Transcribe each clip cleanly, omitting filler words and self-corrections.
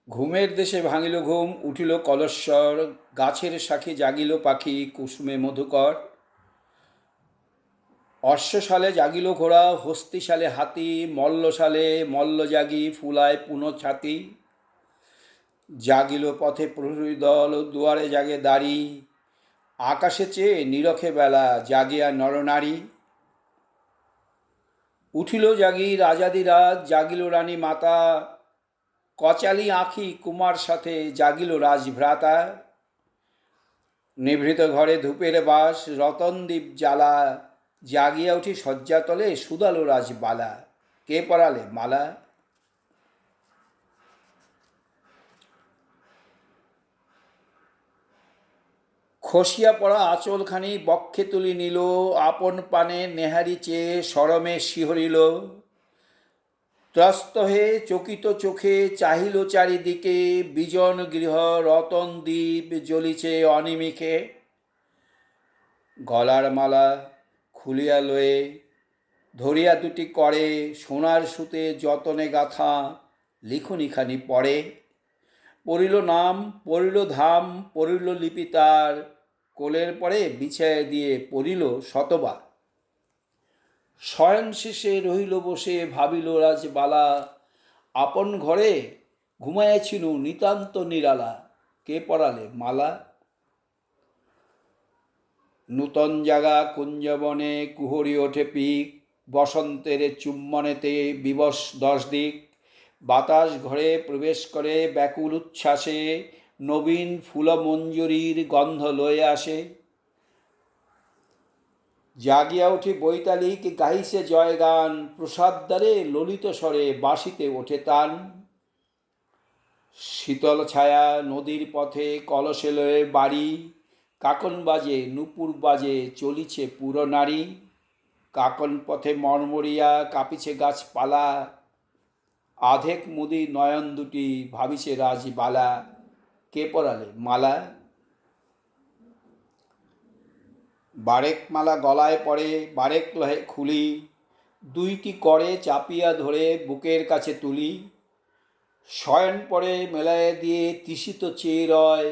ঘুমের দেশে ভাঙিল ঘুম, উঠিল কলস্বর, গাছের শাখে জাগিল পাখি, কুসুমে মধুকর। অশ্বসালে জাগিল ঘোড়া, হস্তিশালে হাতি, মল্লসালে মল্ল জাগি, ফুলায় পুন ছাতি। জাগিল পথে প্রহরী দল, দুয়ারে জাগে দাড়ি, আকাশে চেয়ে নিরখে বেলা, জাগিয়া নরনারী। উঠিল জাগি রাজাদিরাজ, জাগিল রানী মাতা, কচালি আঁখি কুমার সাথে, জাগিল রাজভ্রাতা। নিভৃত ঘরে ধূপের বাস, রতনদীপ জ্বালা, জাগিয়া উঠি শয্যাতলে, সুদালো রাজবালা। কে পরালে মালা? খসিয়া পড়া আঁচলখানি বক্ষে তুলি নিল, আপন পানে নেহারি চেয়ে সরমে শিহরিল। ত্রস্ত হয়ে চকিত চোখে চাহিল চারিদিকে, বিজন গৃহ রতনদ্বীপ জ্বলিছে অনিমিখে। গলার মালা খুলিয়া লয়ে ধরিয়া দুটি করে, সোনার সুতে যতনে গাথা, লিখনিখানি পড়ে। পড়িল নাম, পড়িল ধাম, পড়িল লিপি তার, কোলের পরে বিছায় দিয়ে পড়িল শতবার। শয়ন শেষে রহিল বসে, ভাবিল রাজবালা, আপন ঘরে ঘুমাইয়াছিল নিতান্ত নিরালা। কে পরালে মালা? নূতন জাগা কুঞ্জবনে কুহরি ওঠে পিক, বসন্তের চুম্বনেতে বিবশ 10 দিক। বাতাস ঘরে প্রবেশ করে ব্যাকুল উচ্ছ্বাসে, নবীন ফুলমঞ্জুরির গন্ধ লয়ে আসে। জাগিয়া উঠে বৈতালিক গাহিছে জয়গান, প্রসাদদ্বারে ললিত স্বরে বাসিতে ওঠে তান। শীতল ছায়া নদীর পথে কলসে লয়ে বাড়ি, কাকন বাজে নূপুর বাজে চলিছে পুরো নারী। কাকন পথে মর্মরিয়া কাঁপিছে গাছপালা, আধেক মুদি নয়ন দুটি ভাবিছে রাজবালা। কে পরালে মালা? বারেক মালা গলায় পড়ে, বারেক লহে খুলি, দুইটি করে চাপিয়া ধরে বুকের কাছে তুলি। শয়ন পরে মেলায় দিয়ে তৃষিত চেয়ে রয়,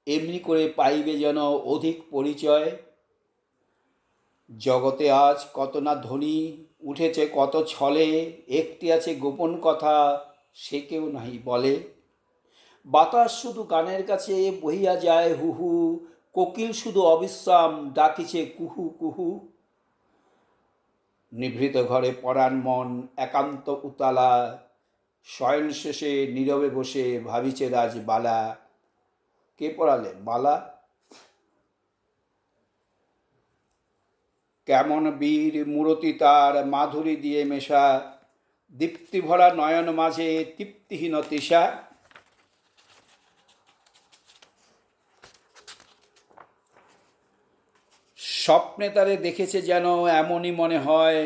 এমনি করে পাইবে যেন অধিক পরিচয়। জগতে আজ কত না ধ্বনি উঠেছে কত ছলে, একটি আছে গোপন কথা সে কেউ নাহি বলে। বাতাস শুধু কানের কাছে বহিয়া যায় হু হু, কোকিল শুধু অবিশ্রাম ডাকিছে কুহু কুহু। নিভৃত ঘরে পরাণ মন একান্ত উতালা, শয়ন শেষে নীরবে বসে ভাবিছে রাজবালা। কে পরালে মালা? কেমন বীর মূরতি তার মাধুরী দিয়ে মেশা, দীপ্তি ভরা নয়ন মাঝে তৃপ্তিহীন তৃষা। স্বপ্নে তারে দেখেছে যেন এমনই মনে হয়,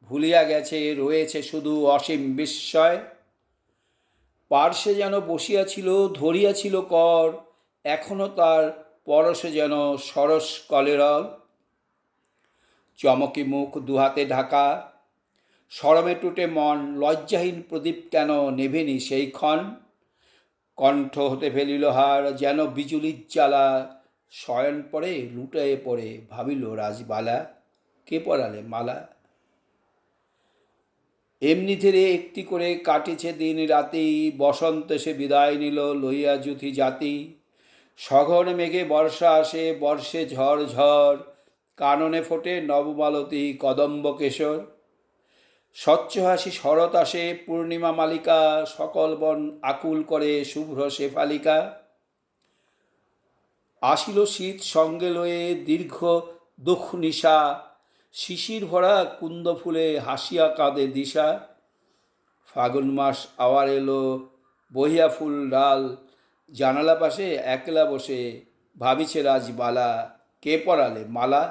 ভুলিয়া গেছে রয়েছে শুধু অসীম বিস্ময়। পার্শ্বে যেন বসিয়াছিল ধরিয়াছিল কর, এখনো তার পরশে যেন সরস কলেরল। চমকি মুখ দুহাতে ঢাকা, শরমে টুটে মন, লজ্জাহীন প্রদীপ কেন নেভেনি সেই ক্ষণ। কণ্ঠ হতে ফেলিল হার যেন বিজুলির জ্বালা, শয়ন পরে লুটায়ে পড়ে ভাবিল রাজবালা। কে পরালে মালা? এমনি ধীরে একটি করে কাটিছে দিন রাতি, বসন্ত সে বিদায় নিল লইয়া যুথি জাতি। সঘন মেঘে বর্ষা আসে, বর্ষে ঝড় ঝড়, কাননে ফোটে নবমালতী কদম্ব কেশর। স্বচ্ছ হাসি শরৎ আসে পূর্ণিমা মালিকা, সকল বন আকুল করে শুভ্র শেফালিকা। আসিল শীত সঙ্গে লয়ে দীর্ঘ দুঃখ নিশা, শিশির ভরা কুন্দ ফুলে হাসিয়া কাঁদে দিশা। ফাগুন মাস আবার এলো বহিয়া ফুল ডাল, জানালা পাশে একলা বসে ভাবিছে রাজবালা। কে পরালে মালা?